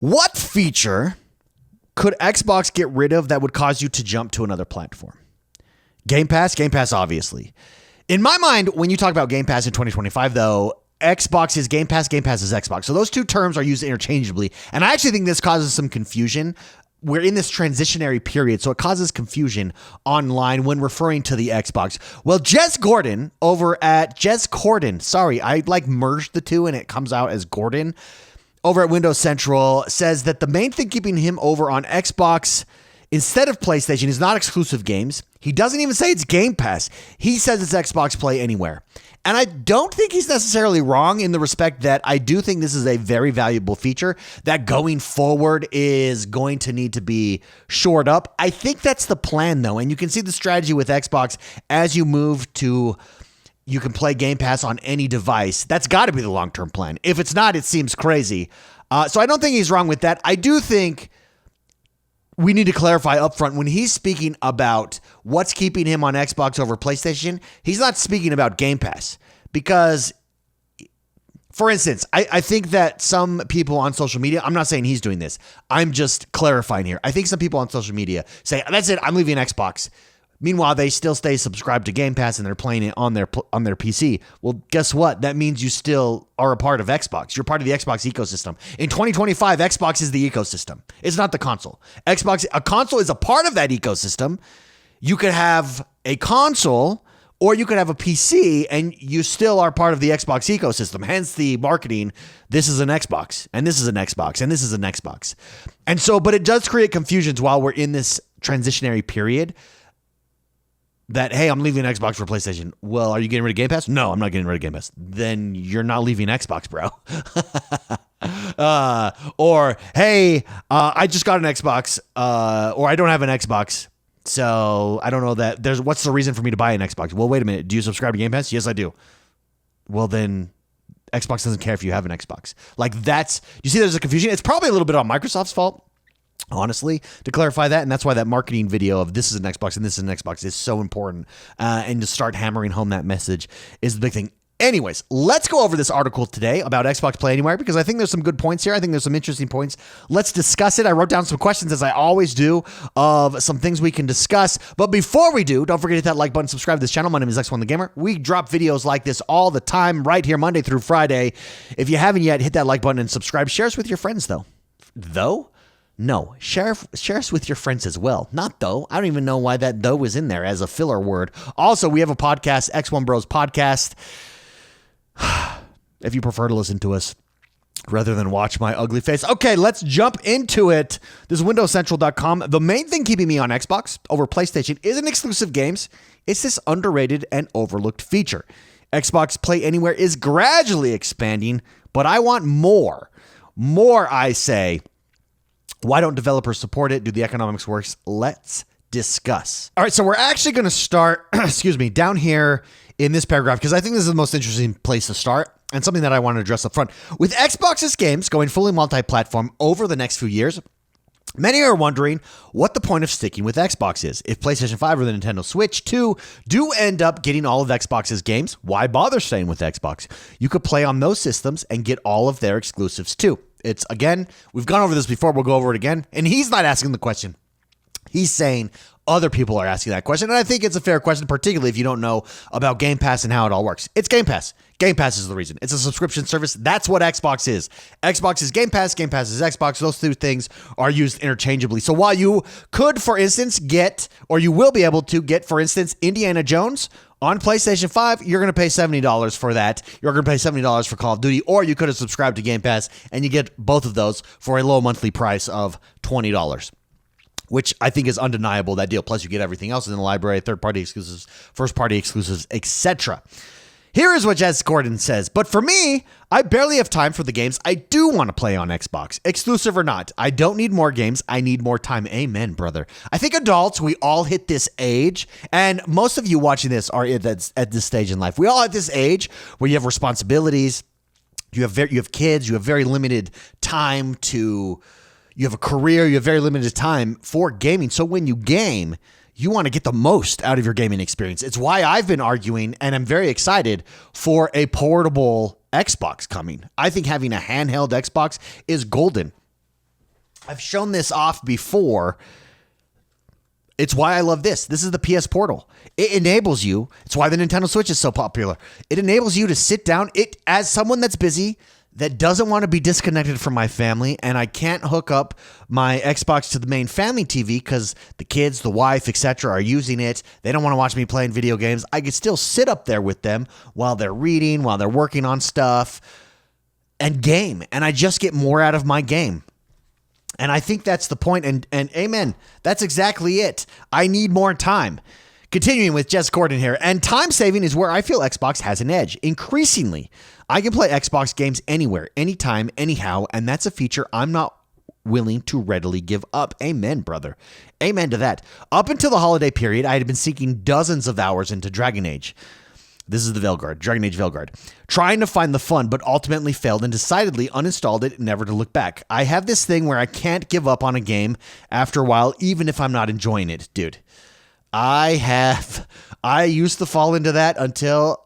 What feature could Xbox get rid of that would cause you to jump to another platform? Game Pass? Game Pass, obviously. In my mind, when you talk about Game Pass in 2025, though, Xbox is Game Pass is Xbox. So those two terms are used interchangeably. And I actually think this causes some confusion. We're in this transitionary period, so it causes confusion online when referring to the Xbox. Well, Jez Corden over at Jez Corden, sorry, I merged the two and it comes out as Gordon, over at Windows Central, says that the main thing keeping him over on Xbox instead of PlayStation is not exclusive games. He doesn't even say it's Game Pass. He says it's Xbox Play Anywhere. And I don't think he's necessarily wrong in the respect that I do think this is a very valuable feature that going forward is going to need to be shored up. I think that's the plan, though. And you can see the strategy with Xbox as you move to, you can play Game Pass on any device. That's got to be the long-term plan. If it's not, it seems crazy. So I don't think he's wrong with that. I do think we need to clarify up front when he's speaking about what's keeping him on Xbox over PlayStation, he's not speaking about Game Pass because, for instance, I think that some people on social media, I'm not saying he's doing this, I'm just clarifying here. I think some people on social media say, that's it, I'm leaving Xbox. Meanwhile, they still stay subscribed to Game Pass and they're playing it on their PC. Well, guess what? That means you still are a part of Xbox. You're part of the Xbox ecosystem. In 2025, Xbox is the ecosystem. It's not the console. A console is a part of that ecosystem. You could have a console or you could have a PC and you still are part of the Xbox ecosystem. Hence the marketing. This is an Xbox and this is an Xbox and this is an Xbox. And so, but it does create confusions while we're in this transitionary period. That, hey, I'm leaving Xbox for PlayStation. Well, are you getting rid of Game Pass? No, I'm not getting rid of Game Pass. Then you're not leaving Xbox, bro. Or, hey, I just got an Xbox, or I don't have an Xbox, so I don't know that what's the reason for me to buy an Xbox? Well, wait a minute. Do you subscribe to Game Pass? Yes, I do. Well, then Xbox doesn't care if you have an Xbox. You see there's a confusion? It's probably a little bit on Microsoft's fault, honestly, to clarify that. And that's why that marketing video of this is an Xbox and this is an Xbox is so important. And to start hammering home that message is the big thing. Anyways, let's go over this article today about Xbox Play Anywhere because I think there's some good points here. I think there's some interesting points. Let's discuss it. I wrote down some questions, as I always do, of some things we can discuss. But before we do, don't forget to hit that like button, subscribe to this channel. My name is X1 the Gamer. We drop videos like this all the time right here, Monday through Friday. If you haven't yet, hit that like button and subscribe. Share us with your friends, though. No, share us with your friends as well. Not though. I don't even know why that though is in there as a filler word. Also, we have a podcast, X1 Bros Podcast. If you prefer to listen to us rather than watch my ugly face. Okay, let's jump into it. This is windowscentral.com. The main thing keeping me on Xbox over PlayStation isn't exclusive games. It's this underrated and overlooked feature. Xbox Play Anywhere is gradually expanding, but I want more. More, I say. Why don't developers support it? Do the economics work? Let's discuss. All right, so we're actually going to start, down here in this paragraph because I think this is the most interesting place to start and something that I want to address up front. With Xbox's games going fully multi-platform over the next few years, many are wondering what the point of sticking with Xbox is. If PlayStation 5 or the Nintendo Switch 2 do end up getting all of Xbox's games, why bother staying with Xbox? You could play on those systems and get all of their exclusives too. It's, again, we've gone over this before. We'll go over it again. And he's not asking the question. He's saying other people are asking that question. And I think it's a fair question, particularly if you don't know about Game Pass and how it all works. It's Game Pass. Game Pass is the reason. It's a subscription service. That's what Xbox is. Xbox is Game Pass. Game Pass is Xbox. Those two things are used interchangeably. So while you could, for instance, get, or you will be able to get, for instance, Indiana Jones on PlayStation 5, you're going to pay $70 for that. You're going to pay $70 for Call of Duty, or you could have subscribed to Game Pass and you get both of those for a low monthly price of $20, which I think is undeniable, that deal. Plus, you get everything else in the library, third-party exclusives, first-party exclusives, etc. Here is what Jez Corden says. But for me, I barely have time for the games I do want to play on Xbox, exclusive or not. I don't need more games. I need more time. Amen, brother. I think adults, we all hit this age, and most of you watching this are at this stage in life. We all at this age where you have responsibilities, you have kids, you have very limited time to, you have a career, you have very limited time for gaming. So when you game, you want to get the most out of your gaming experience. It's why I've been arguing, and I'm very excited for a portable Xbox coming. I think having a handheld Xbox is golden. I've shown this off before. It's why I love this. This is the PS Portal. It enables you. It's why the Nintendo Switch is so popular. It enables you to sit down. As someone that's busy, that doesn't want to be disconnected from my family, and I can't hook up my Xbox to the main family TV because the kids, the wife, etc. are using it. They don't want to watch me playing video games. I could still sit up there with them while they're reading, while they're working on stuff, and game. And I just get more out of my game. And I think that's the point. And amen. That's exactly it. I need more time. Continuing with Jess Gordon here. And time saving is where I feel Xbox has an edge. Increasingly, I can play Xbox games anywhere, anytime, anyhow. And that's a feature I'm not willing to readily give up. Amen, brother. Amen to that. Up until the holiday period, I had been sinking dozens of hours into Dragon Age. This is the Veilguard, Dragon Age Veilguard. Trying to find the fun, but ultimately failed and decidedly uninstalled it, never to look back. I have this thing where I can't give up on a game after a while, even if I'm not enjoying it, dude. I used to fall into that until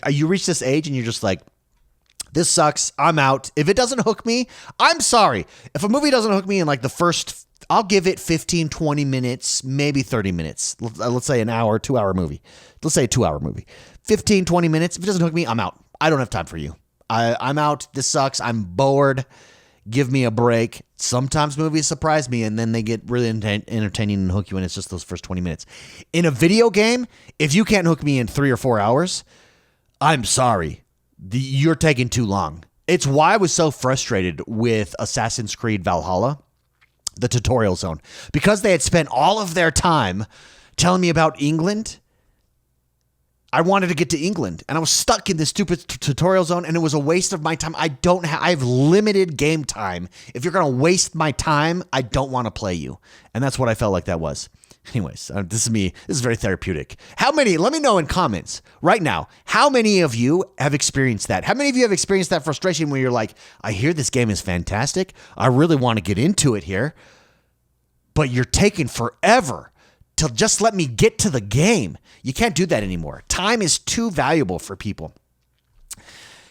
you reach this age and you're just like, this sucks. I'm out. If it doesn't hook me, I'm sorry. If a movie doesn't hook me in like the first, I'll give it 15, 20 minutes, maybe 30 minutes. Let's say an hour, 2 hour movie. Let's say a 2 hour movie. 15, 20 minutes. If it doesn't hook me, I'm out. I don't have time for you. I'm out. This sucks. I'm bored. Give me a break. Sometimes movies surprise me and then they get really entertaining and hook you, and it's just those first 20 minutes. In a video game, if you can't hook me in 3 or 4 hours, I'm sorry. You're taking too long. It's why I was so frustrated with Assassin's Creed Valhalla, the tutorial zone, because they had spent all of their time telling me about England. I wanted to get to England, and I was stuck in this stupid tutorial zone, and it was a waste of my time. I have limited game time. If you're going to waste my time, I don't want to play you. And that's what I felt like that was. Anyways, this is me. This is very therapeutic. Let me know in comments right now, how many of you have experienced that? How many of you have experienced that frustration where you're like, I hear this game is fantastic. I really want to get into it here, but you're taking forever to just let me get to the game. You can't do that anymore. Time is too valuable for people.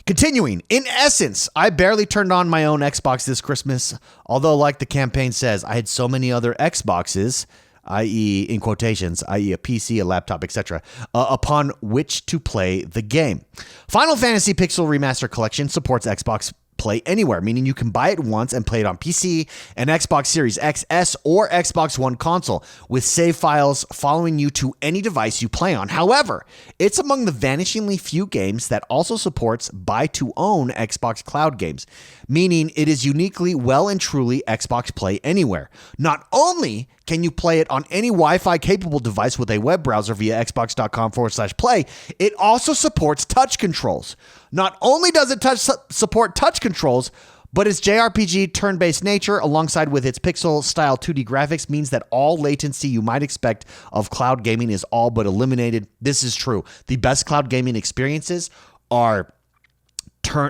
Continuing, in essence, I barely turned on my own Xbox this Christmas, although like the campaign says, I had so many other Xboxes, i.e. in quotations, i.e. a PC, a laptop, etc., upon which to play the game. Final Fantasy Pixel Remaster Collection supports Xbox Play Anywhere, meaning you can buy it once and play it on PC, and Xbox Series XS, or Xbox One console, with save files following you to any device you play on. However, it's among the vanishingly few games that also supports buy-to-own Xbox Cloud games, meaning it is uniquely well and truly Xbox Play Anywhere. Not only can you play it on any Wi-Fi capable device with a web browser via xbox.com/play, it also supports touch controls. Not only does it support touch controls, but its JRPG turn-based nature, alongside with its pixel-style 2D graphics, means that all latency you might expect of cloud gaming is all but eliminated. This is true. The best cloud gaming experiences are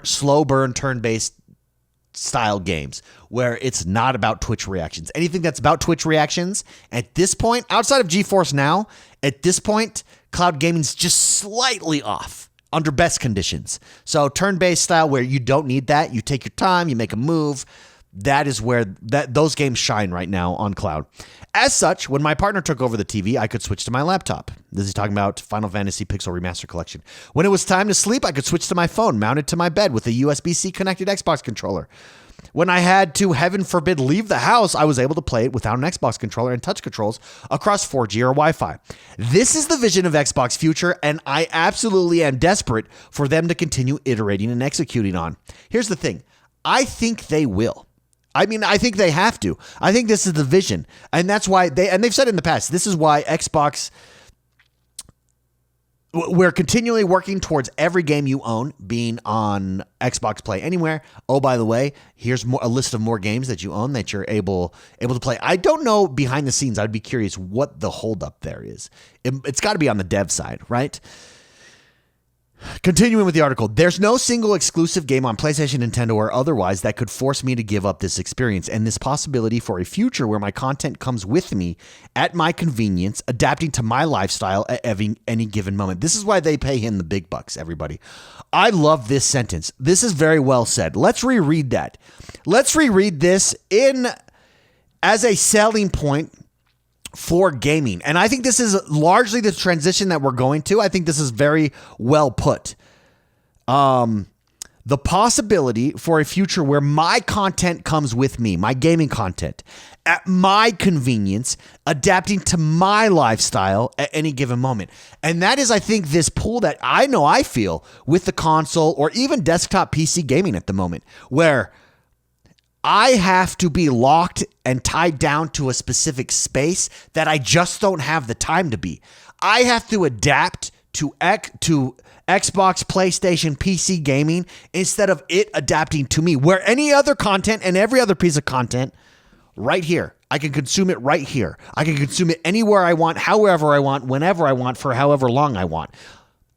slow burn, turn-based style games where it's not about Twitch reactions. Anything that's about Twitch reactions at this point, outside of GeForce Now, at this point, cloud gaming's just slightly off under best conditions. So turn-based style where you don't need that, you take your time, you make a move. That is where those games shine right now on cloud. As such, when my partner took over the TV, I could switch to my laptop. This is talking about Final Fantasy Pixel Remaster Collection. When it was time to sleep, I could switch to my phone, mounted to my bed with a USB-C connected Xbox controller. When I had to, heaven forbid, leave the house, I was able to play it without an Xbox controller and touch controls across 4G or Wi-Fi. This is the vision of Xbox future, and I absolutely am desperate for them to continue iterating and executing on. Here's the thing. I think they will. I mean, I think they have to. I think this is the vision. And that's why they've said in the past, this is why Xbox, we're continually working towards every game you own being on Xbox Play Anywhere. Oh, by the way, here's a list of more games that you own that you're able to play. I don't know behind the scenes. I'd be curious what the holdup there is. It's got to be on the dev side, right? Continuing with the article, there's no single exclusive game on PlayStation, Nintendo, or otherwise that could force me to give up this experience and this possibility for a future where my content comes with me at my convenience, adapting to my lifestyle at any given moment. This is why they pay him the big bucks, everybody. I love this sentence. This is very well said. Let's reread that. Let's reread this in as a selling point for gaming. And I think this is largely the transition that we're going to. I think this is very well put. The possibility for a future where my content comes with me, my gaming content, at my convenience, adapting to my lifestyle at any given moment. And that is, I think, this pull that I know I feel with the console or even desktop PC gaming at the moment, where I have to be locked and tied down to a specific space that I just don't have the time to be. I have to adapt to Xbox, PlayStation, PC gaming instead of it adapting to me, where any other content and every other piece of content right here, I can consume it right here. I can consume it anywhere I want, however I want, whenever I want, for however long I want.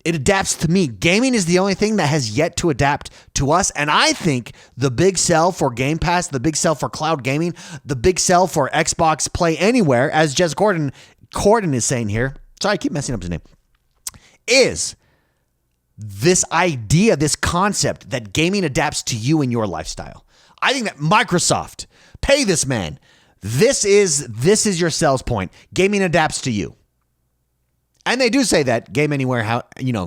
It adapts to me. Gaming is the only thing that has yet to adapt to us. And I think the big sell for Game Pass, the big sell for cloud gaming, the big sell for Xbox Play Anywhere, as Jez Corden is saying here, sorry, I keep messing up his name, is this idea, this concept that gaming adapts to you and your lifestyle. I think that Microsoft, pay this man. This is your sales point. Gaming adapts to you. And they do say that game anywhere,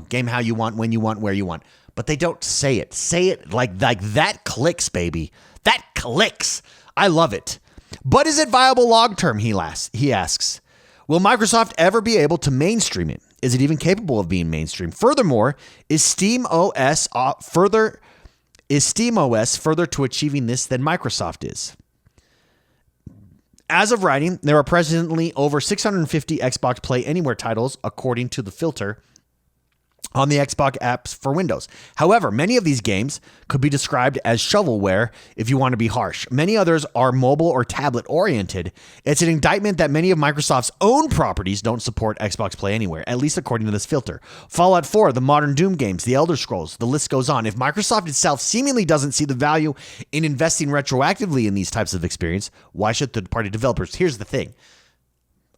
game how you want, when you want, where you want. But they don't say it. Say it like that clicks, baby. That clicks. I love it. But is it viable long term? He asks. Will Microsoft ever be able to mainstream it? Is it even capable of being mainstream? Furthermore, is SteamOS further to achieving this than Microsoft is? As of writing, there are presently over 650 Xbox Play Anywhere titles, according to the filter on the Xbox apps for Windows. However, many of these games could be described as shovelware if you want to be harsh. Many others are mobile or tablet oriented. It's an indictment that many of Microsoft's own properties don't support Xbox Play Anywhere, at least according to this filter. Fallout 4, the modern Doom games, the Elder Scrolls, the list goes on. If Microsoft itself seemingly doesn't see the value in investing retroactively in these types of experience, why should third-party developers? Here's the thing.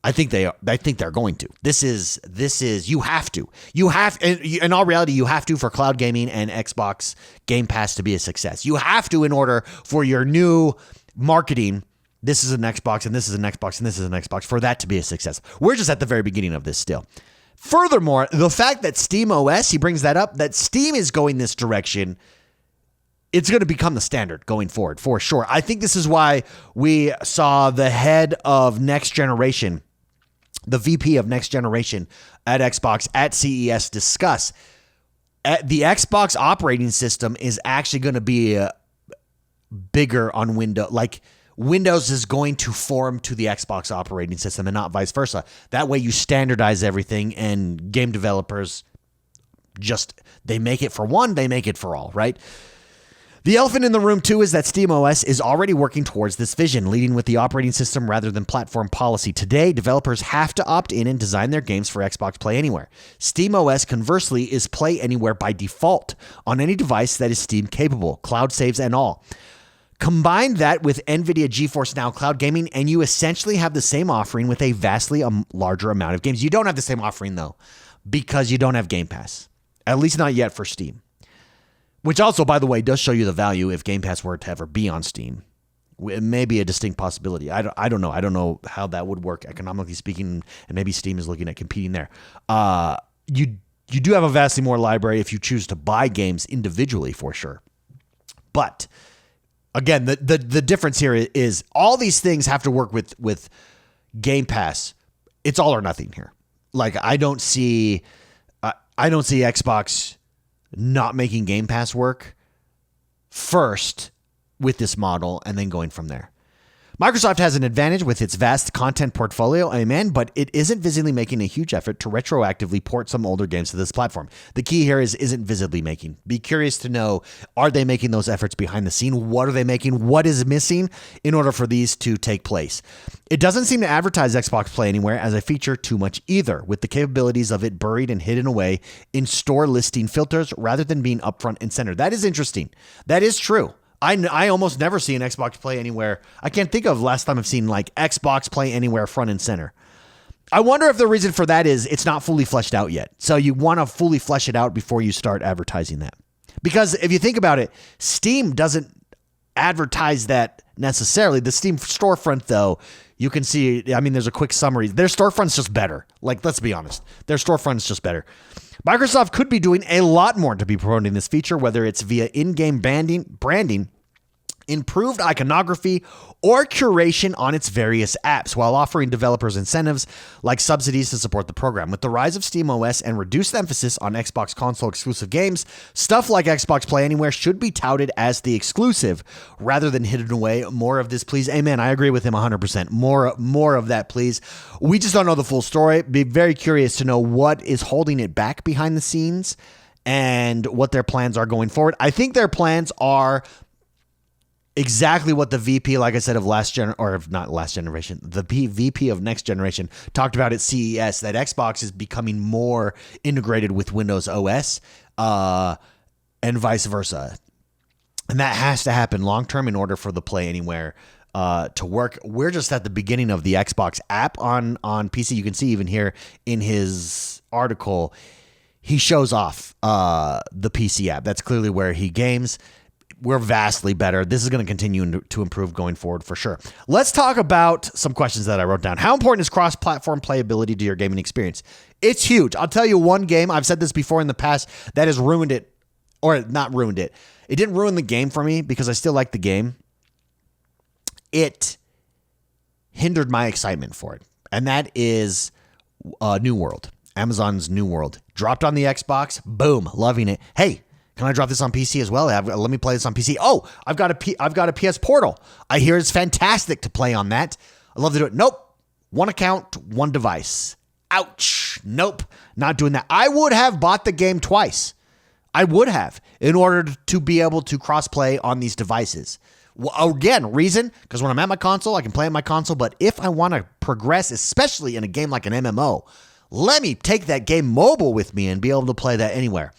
I think they're going to. This is you have to. In all reality, you have to for cloud gaming and Xbox Game Pass to be a success. You have to in order for your new marketing, this is an Xbox and this is an Xbox and this is an Xbox, for that to be a success. We're just at the very beginning of this still. Furthermore, the fact that SteamOS, he brings that up, that Steam is going this direction, it's going to become the standard going forward for sure. I think this is why we saw the head of next generation, the VP of next generation at Xbox at CES discuss the Xbox operating system is actually going to be bigger on Windows. Like Windows is going to form to the Xbox operating system and not vice versa. That way you standardize everything and game developers they make it for one, they make it for all, right? The elephant in the room, too, is that SteamOS is already working towards this vision, leading with the operating system rather than platform policy. Today, developers have to opt in and design their games for Xbox Play Anywhere. SteamOS, conversely, is Play Anywhere by default on any device that is Steam capable, cloud saves and all. Combine that with NVIDIA GeForce Now cloud gaming, and you essentially have the same offering with a vastly larger amount of games. You don't have the same offering, though, because you don't have Game Pass, at least not yet for Steam. Which also, by the way, does show you the value if Game Pass were to ever be on Steam. It may be a distinct possibility. I don't know. I don't know how that would work economically speaking, and maybe Steam is looking at competing there. You do have a vastly more library if you choose to buy games individually for sure. But again, the difference here is all these things have to work with Game Pass. It's all or nothing here. Like I don't see Xbox not making Game Pass work first with this model and then going from there. Microsoft has an advantage with its vast content portfolio, amen, but it isn't visibly making a huge effort to retroactively port some older games to this platform. The key here isn't visibly making. Be curious to know, are they making those efforts behind the scene? What are they making? What is missing in order for these to take place? It doesn't seem to advertise Xbox Play Anywhere as a feature too much either, with the capabilities of it buried and hidden away in store listing filters rather than being upfront and center. That is interesting. That is true. I almost never see an Xbox Play Anywhere. I can't think of last time I've seen like Xbox Play Anywhere front and center. I wonder if the reason for that is it's not fully fleshed out yet. So you want to fully flesh it out before you start advertising that. Because if you think about it, Steam doesn't advertise that necessarily. The Steam storefront, though, you can see, I mean, there's a quick summary. Their storefront's just better. Like, let's be honest. Their storefront's just better. Microsoft could be doing a lot more to be promoting this feature, whether it's via in-game branding, improved iconography, or curation on its various apps, while offering developers incentives like subsidies to support the program. With the rise of SteamOS and reduced emphasis on Xbox console exclusive games, stuff like Xbox Play Anywhere should be touted as the exclusive rather than hidden away. More of this, please. Amen. I agree with him 100%. More of that, please. We just don't know the full story. Be very curious to know what is holding it back behind the scenes and what their plans are going forward. I think their plans are exactly what the VP, like I said, of the VP of next generation talked about at CES, that Xbox is becoming more integrated with Windows OS, and vice versa. And that has to happen long term in order for the Play Anywhere to work. We're just at the beginning of the Xbox app on PC. You can see even here in his article, he shows off the PC app. That's clearly where he games. We're vastly better. This is going to continue to improve going forward for sure. Let's talk about some questions that I wrote down. How important is cross-platform playability to your gaming experience? It's huge. I'll tell you one game, I've said this before in the past, that has ruined it, or not ruined it. It didn't ruin the game for me because I still like the game. It hindered my excitement for it. And that is New World. Amazon's New World. Dropped on the Xbox. Boom. Loving it. Hey, can I drop this on PC as well? Let me play this on PC. Oh, I've got a PS Portal. I hear it's fantastic to play on that. I love to do it. Nope. One account, one device. Ouch. Nope. Not doing that. I would have bought the game twice. I would have, in order to be able to cross-play on these devices. Well, again, reason, because when I'm at my console, I can play on my console. But if I want to progress, especially in a game like an MMO, let me take that game mobile with me and be able to play that anywhere.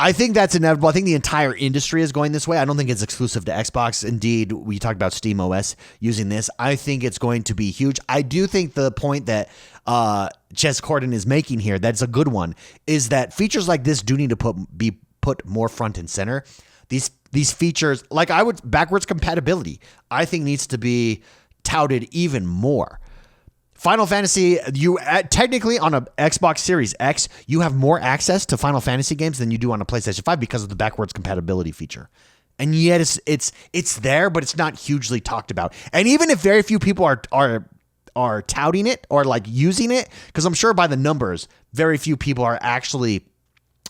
I think that's inevitable. I think the entire industry is going this way. I don't think it's exclusive to Xbox. Indeed, we talked about SteamOS using this. I think it's going to be huge. I do think the point that Jez Corden is making here, that's a good one, is that features like this do need to be put more front and center. These features, like backwards compatibility, I think needs to be touted even more. Final Fantasy, technically on a Xbox Series X, you have more access to Final Fantasy games than you do on a PlayStation 5 because of the backwards compatibility feature. And yet it's there, but it's not hugely talked about. And even if very few people are touting it or like using it, because I'm sure by the numbers, very few people are actually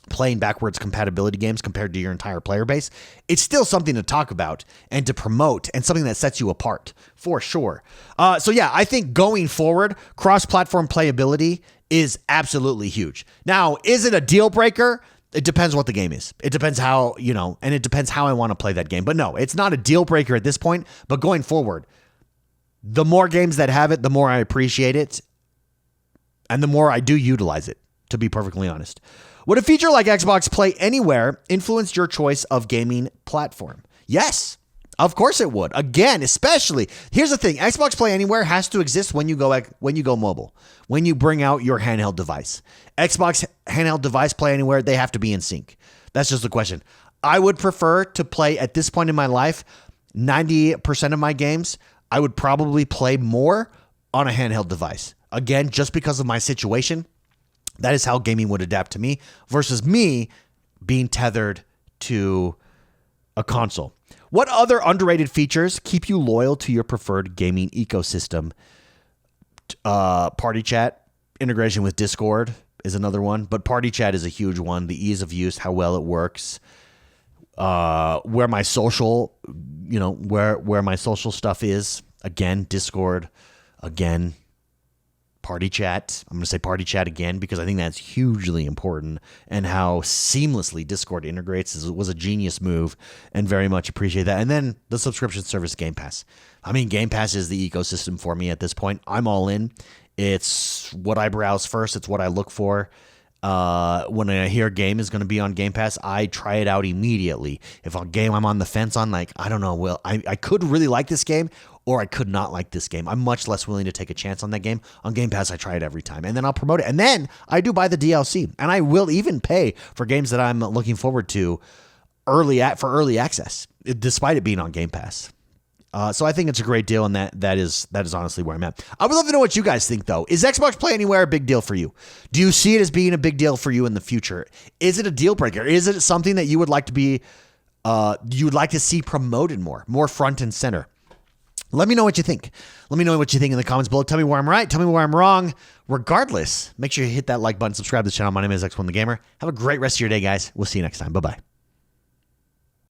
playing backwards compatibility games compared to your entire player base, it's still something to talk about and to promote and something that sets you apart for sure. So yeah, I think going forward, cross-platform playability is absolutely huge. Now, is it a deal breaker? It depends what the game is. It depends how, and it depends how I want to play that game. But no, it's not a deal breaker at this point. But going forward, the more games that have it, the more I appreciate it and the more I do utilize it, to be perfectly honest. Would a feature like Xbox Play Anywhere influence your choice of gaming platform? Yes, of course it would. Again, especially, here's the thing. Xbox Play Anywhere has to exist when you go mobile, when you bring out your handheld device. Xbox handheld device Play Anywhere, they have to be in sync. That's just the question. I would prefer to play, at this point in my life, 90% of my games, I would probably play more on a handheld device. Again, just because of my situation. That is how gaming would adapt to me versus me being tethered to a console. What other underrated features keep you loyal to your preferred gaming ecosystem? Party chat, integration with Discord is another one, but party chat is a huge one. The ease of use, how well it works, where my social, where my social stuff is. Again, Discord. Again, party chat. I'm going to say party chat again because I think that's hugely important, and how seamlessly Discord integrates was a genius move, and very much appreciate that. And then the subscription service Game Pass. I mean, Game Pass is the ecosystem for me at this point. I'm all in. It's what I browse first. It's what I look for. When I hear a game is going to be on Game Pass, I try it out immediately. If a game I'm on the fence on, like, I don't know, I could really like this game or I could not like this game. I'm much less willing to take a chance on that game. On Game Pass, I try it every time, and then I'll promote it. And then I do buy the DLC, and I will even pay for games that I'm looking forward to for early access, despite it being on Game Pass. So I think it's a great deal, and that is honestly where I'm at. I would love to know what you guys think, though. Is Xbox Play Anywhere a big deal for you? Do you see it as being a big deal for you in the future? Is it a deal breaker? Is it something that you would like to be, you would like to see promoted more front and center? Let me know what you think. Let me know what you think in the comments below. Tell me where I'm right. Tell me where I'm wrong. Regardless, make sure you hit that like button, subscribe to the channel. My name is X1 the Gamer. Have a great rest of your day, guys. We'll see you next time. Bye-bye.